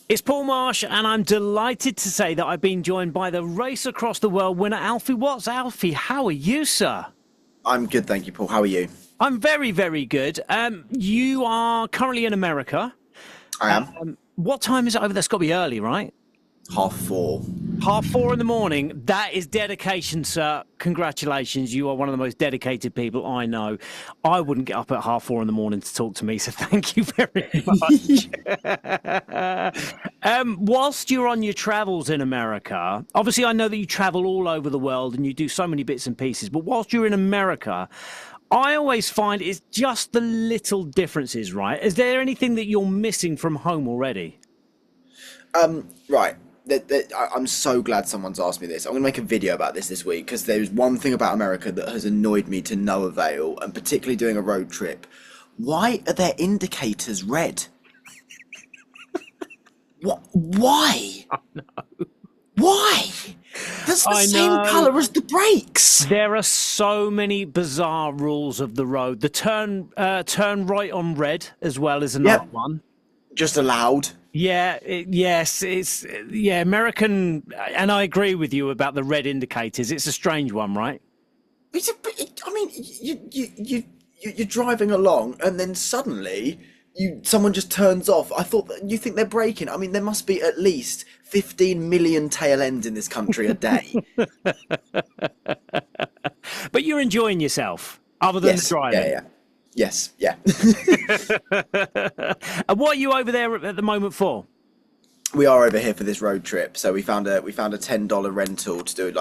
It's Paul Marsh, and I'm delighted to say that I've been joined by the Race Across the World winner, Alfie Watts. Alfie, how are you, sir? I'm good, thank you, Paul. How are you? I'm very, very good. You are currently in America. I am. What time is it over there? It's got to be early, right? 4:30. 4:30 in the morning. That is dedication, sir. Congratulations. You are one of the most dedicated people I know. I wouldn't get up at 4:30 in the morning to talk to me, so thank you very much. Whilst you're on your travels in America, obviously I know that you travel all over the world and you do so many bits and pieces, but whilst you're in America, I always find it's just the little differences, right? Is there anything that you're missing from home already? Right. I'm so glad someone's asked me this. I'm going to make a video about this week because there's one thing about America that has annoyed me to no avail, and particularly doing a road trip. Why are their indicators red? What? Why? Why? That's the I same know. colour as the brakes. There are so many bizarre rules of the road. The turn right on red as well is another Yep. one. Just allowed. Yeah, yes, it's yeah, American, and I agree with you about the red indicators. It's a strange one, right? I mean, you're driving along, and then suddenly someone just turns off. I thought that you think they're braking. I mean, there must be at least 15 million tail ends in this country a day. But you're enjoying yourself, other than the Yes, yeah, driving. yeah, yes, yeah. And what are you over there at the moment for? We are over here for this road trip, so we found a $10 rental to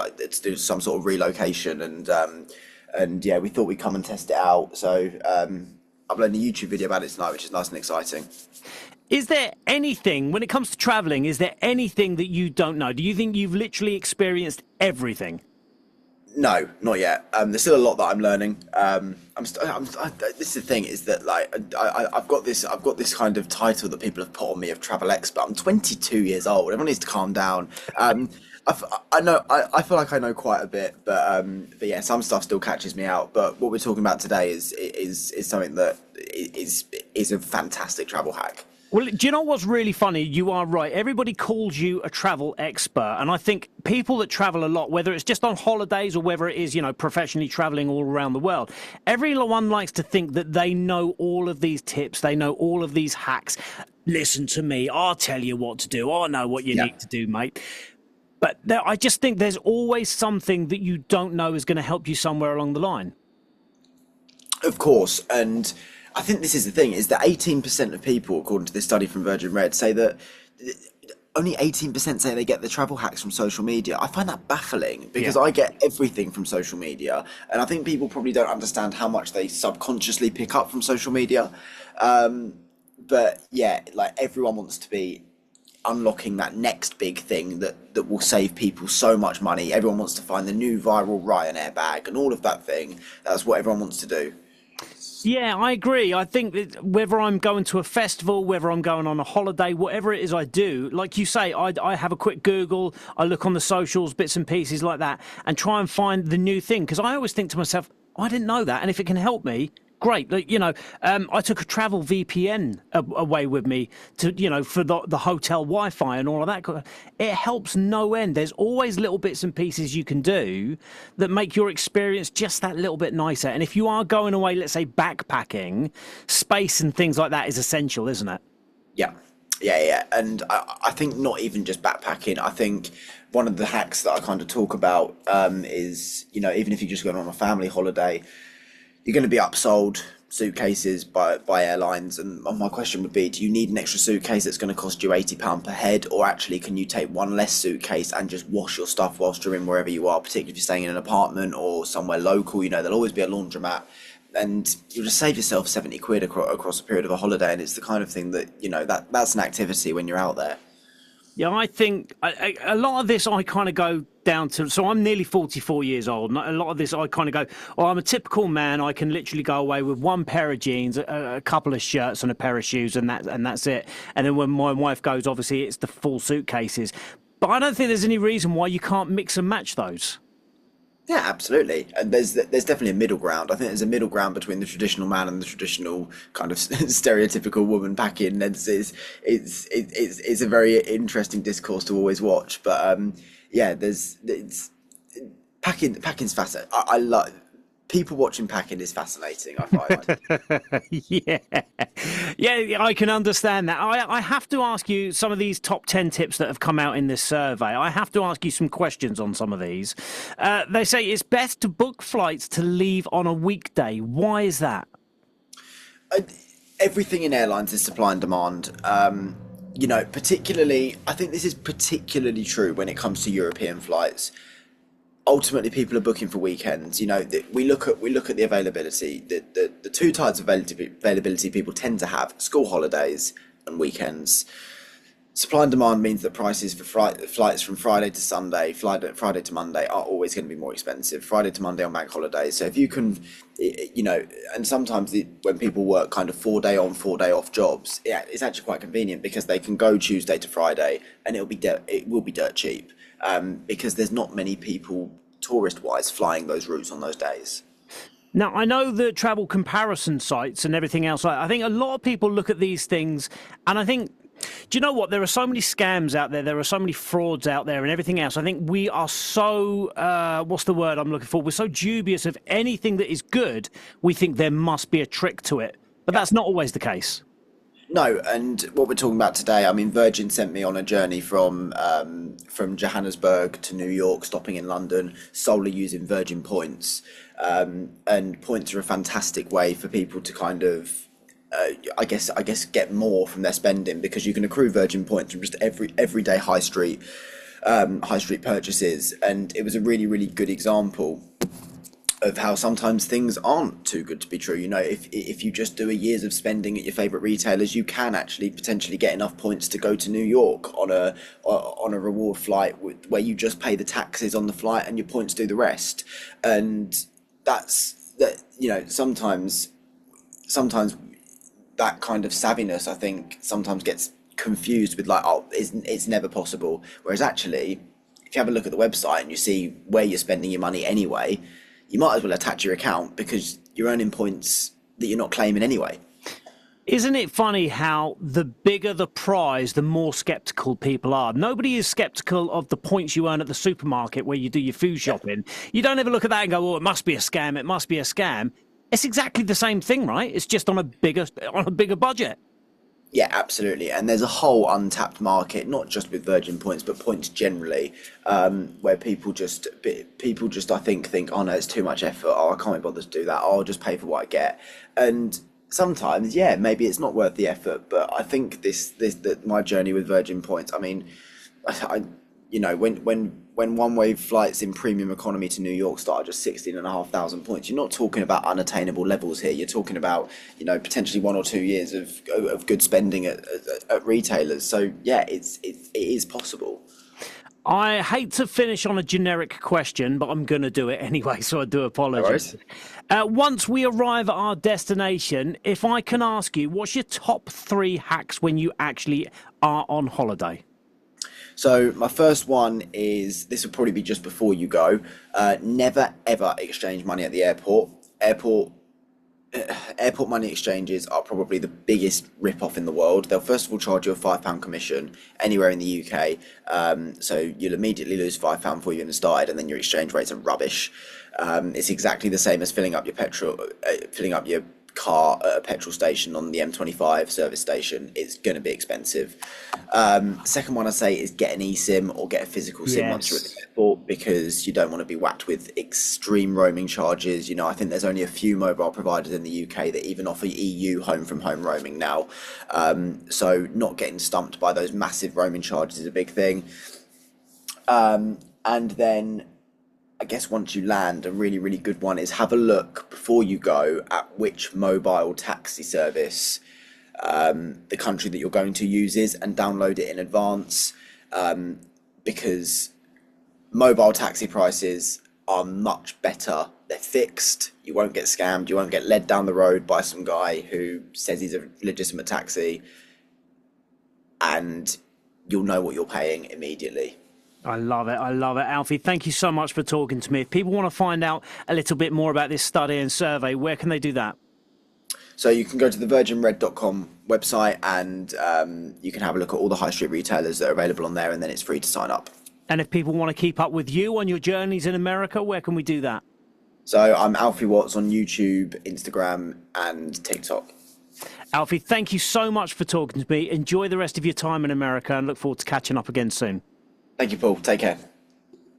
do some sort of relocation, and yeah, we thought we'd come and test it out. So uploading a YouTube video about it tonight, which is nice and exciting. Is there anything, when it comes to traveling, is there anything that you don't know? Do you think you've literally experienced everything? No, not yet. There's still a lot that I'm learning. This is the thing is that like I've got this kind of title that people have put on me of travel expert. I'm 22 years old. Everyone needs to calm down. I know I feel like I know quite a bit, but yeah, some stuff still catches me out. But what we're talking about today is something that is a fantastic travel hack. Well, do you know what's really funny? You are right. Everybody calls you a travel expert. And I think people that travel a lot, whether it's just on holidays or whether it is, professionally traveling all around the world, everyone likes to think that they know all of these tips. They know all of these hacks. Listen to me. I'll tell you what to do. I know what you Yeah. need to do, mate. But I just think there's always something that you don't know is going to help you somewhere along the line. Of course, and I think this is the thing, is that 18% of people, according to this study from Virgin Red, say that only 18% say they get the travel hacks from social media. I find that baffling Yeah. because I get everything from social media, and I think people probably don't understand how much they subconsciously pick up from social media. But yeah, like everyone wants to be unlocking that next big thing that will save people so much money. Everyone wants to find the new viral Ryanair bag and all of that thing. That's what everyone wants to do. Yeah, I agree. I think that whether I'm going to a festival, whether I'm going on a holiday, whatever it is I do, like you say, I have a quick Google, I look on the socials, bits and pieces like that, and try and find the new thing. Because I always think to myself, I didn't know that. And if it can help me, great. Like, I took a travel VPN away with me to, for the hotel Wi-Fi and all of that. It helps no end. There's always little bits and pieces you can do that make your experience just that little bit nicer. And if you are going away, let's say backpacking, space and things like that is essential, isn't it? Yeah, yeah. And I think not even just backpacking. I think one of the hacks that I kind of talk about is, even if you're just going on a family holiday, you're going to be upsold suitcases by airlines. And my question would be, do you need an extra suitcase that's going to cost you £80 per head? Or actually, can you take one less suitcase and just wash your stuff whilst you're in wherever you are, particularly if you're staying in an apartment or somewhere local? There'll always be a laundromat. And you'll just save yourself 70 quid across a period of a holiday. And it's the kind of thing that, that's an activity when you're out there. Yeah, I think a lot of this I kind of go down to. So I'm nearly 44 years old, and a lot of this I kind of go, oh, I'm a typical man. I can literally go away with one pair of jeans, a couple of shirts, and a pair of shoes, and that's it. And then when my wife goes, obviously it's the full suitcases. But I don't think there's any reason why you can't mix and match those. Yeah, absolutely. And there's definitely a middle ground. I think there's a middle ground between the traditional man and the traditional kind of stereotypical woman packing. It's a very interesting discourse to always watch. But yeah, there's it's packing's fascinating. I love people watching packing is fascinating. I find. Yeah, yeah, I can understand that. I have to ask you some of these top 10 tips that have come out in this survey. I have to ask you some questions on some of these. They say it's best to book flights to leave on a weekday. Why is that? I, Everything in airlines is supply and demand. Particularly, I think this is particularly true when it comes to European flights. Ultimately, people are booking for weekends. We look at the availability. The two types of availability people tend to have: school holidays and weekends. Supply and demand means that prices for flights from Friday to Sunday, Friday to Monday are always going to be more expensive. Friday to Monday on bank holidays. So if you can, and sometimes when people work kind of 4 day on, 4 day off jobs, yeah, it's actually quite convenient because they can go Tuesday to Friday and it will be dirt cheap, because there's not many people tourist wise flying those routes on those days. Now, I know the travel comparison sites and everything else. I think a lot of people look at these things, and I think, do you know what? There are so many scams out there. There are so many frauds out there and everything else. I think we are so, what's the word I'm looking for? We're so dubious of anything that is good. We think there must be a trick to it. But that's not always the case. No, and what we're talking about today, I mean, Virgin sent me on a journey from Johannesburg to New York, stopping in London, solely using Virgin points. And points are a fantastic way for people to kind of, I guess, get more from their spending because you can accrue Virgin points from just everyday high street purchases. And it was a really, really good example of how sometimes things aren't too good to be true. If you just do a years of spending at your favorite retailers, you can actually potentially get enough points to go to New York on a reward flight where you just pay the taxes on the flight and your points do the rest. And that's that. Sometimes that kind of savviness, I think, sometimes gets confused with like, oh, it's never possible. Whereas actually, if you have a look at the website and you see where you're spending your money anyway, you might as well attach your account because you're earning points that you're not claiming anyway. Isn't it funny how the bigger the prize, the more skeptical people are? Nobody is skeptical of the points you earn at the supermarket where you do your food Yeah. shopping. You don't ever look at that and go, "Oh, it must be a scam. It must be a scam." It's exactly the same thing, right? It's just on a bigger budget. Yeah, absolutely. And there's a whole untapped market, not just with Virgin points, but points generally, where people just I think, oh no, it's too much effort. Oh, I can't be bothered to do that. Oh, I'll just pay for what I get. And sometimes, yeah, maybe it's not worth the effort. But I think this that my journey with Virgin points. I mean, I when one way flights in premium economy to New York start at just 16,500 points, you're not talking about unattainable levels here. You're talking about potentially 1 or 2 years of good spending at retailers. So yeah, it is possible. I hate to finish on a generic question, but I'm going to do it anyway, so I do No apologise. worries. Once we arrive at our destination, if I can ask you, what's your top three hacks when you actually are on holiday? So my first one is this will probably be just before you go. Never ever exchange money at the airport. Airport money exchanges are probably the biggest rip-off in the world. They'll first of all charge you a £5 commission anywhere in the UK. So you'll immediately lose £5 before you even started, and then your exchange rates are rubbish. It's exactly the same as filling up your car at a petrol station on the M25 service station. It's going to be expensive. Second one I say is get an eSIM or get a physical SIM once you're at Yes. the airport because you don't want to be whacked with extreme roaming charges. I think there's only a few mobile providers in the UK that even offer EU home from home roaming now. So not getting stumped by those massive roaming charges is a big thing. And then I guess once you land, a really, really good one is have a look before you go at which mobile taxi service the country that you're going to uses and download it in advance, because mobile taxi prices are much better. They're fixed. You won't get scammed. You won't get led down the road by some guy who says he's a legitimate taxi, and you'll know what you're paying immediately. I love it. I love it. Alfie, thank you so much for talking to me. If people want to find out a little bit more about this study and survey, where can they do that? So you can go to the virginred.com website and you can have a look at all the high street retailers that are available on there, and then it's free to sign up. And if people want to keep up with you on your journeys in America, where can we do that? So I'm Alfie Watts on YouTube, Instagram, and TikTok. Alfie, thank you so much for talking to me. Enjoy the rest of your time in America and look forward to catching up again soon. Thank you, Paul. Take care.